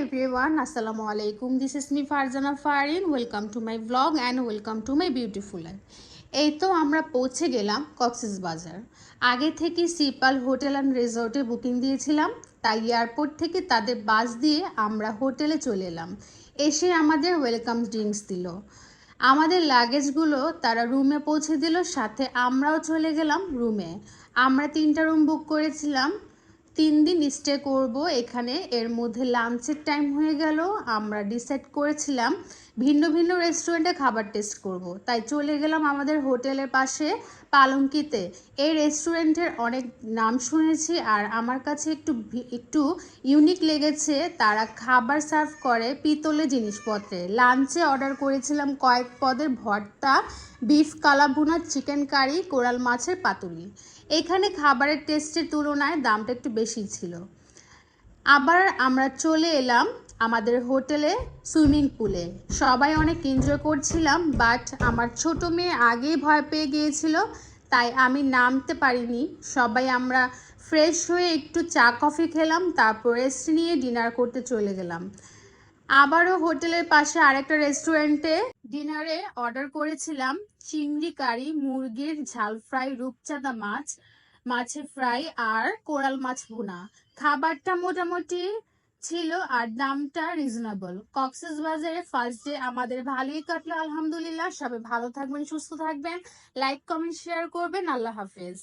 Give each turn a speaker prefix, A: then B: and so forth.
A: everyone, Assalamu alaikum. This is me Farzana Farin. Welcome to my vlog and welcome to my beautiful life. এই তো আমরা পৌঁছে গেলাম কক্সবাজার। আগে থেকে সিপাল হোটেল অ্যান্ড রিসোর্টে বুকিং দিয়েছিলাম, তাই এয়ারপোর্ট থেকে তাদের বাস দিয়ে আমরা হোটেলে চলে এলাম। এসে আমাদের ওয়েলকাম ড্রিঙ্কস দিল, আমাদের লাগেজগুলো তারা রুমে পৌঁছে দিল, সাথে আমরাও চলে গেলাম রুমে। আমরা 3টা রুম বুক করেছিলাম, 3 দিন স্টে করব এখানে। এর মধ্যে লাঞ্চের টাইম হয়ে গেল, আমরা ডিসাইড করেছিলাম ভিন্ন ভিন্ন রেস্টুরেন্টে খাবার টেস্ট করব, তাই চলে গেলাম আমাদের হোটেলের পাশে পালঙ্কিতে। এই রেস্টুরেন্টের অনেক নাম শুনেছি আর আমার কাছে একটু ইউনিক লেগেছে। তারা খাবার সার্ভ করে পিতলের জিনিসপত্রে। লাঞ্চে অর্ডার করেছিলাম কয়েক পদের ভর্তা, বিফ কালাভুনা, চিকেন কারি, কোরাল মাছের পাতুরি। এখানে খাবারের টেস্টের তুলনায় দামটা একটু বেশি ছিল। আবার আমরা চলে এলাম আমাদের হোটেলে সুইমিং পুলে। সবাই অনেক এনজয় করছিলাম, বাট আমার ছোট মেয়ে আগেই ভয় পেয়ে গিয়েছিল, তাই আমি নামতে পারিনি। সবাই আমরা ফ্রেশ হয়ে একটু চা কফি খেলাম, তারপর রেস্ট নিয়ে ডিনার করতে চলে গেলাম। আবারও হোটেলের পাশে আরেকটা রেস্টুরেন্টে ডিনারে অর্ডার করেছিলাম চিংড়ি কারি, মুরগির ঝাল ফ্রাই, রূপচাঁদা মাছ, মাছের ফ্রাই আর কোরাল মাছ ভুনা। খাবারটা মোটামুটি ছিল আর দামটা রিজনেবল। কক্সবাজারে ফার্স্ট ডে আমাদের ভালোই কাটলো আলহামদুলিল্লাহ। সবাই ভালো থাকবেন, সুস্থ থাকবেন, লাইক কমেন্ট শেয়ার করবেন। আল্লাহ হাফেজ।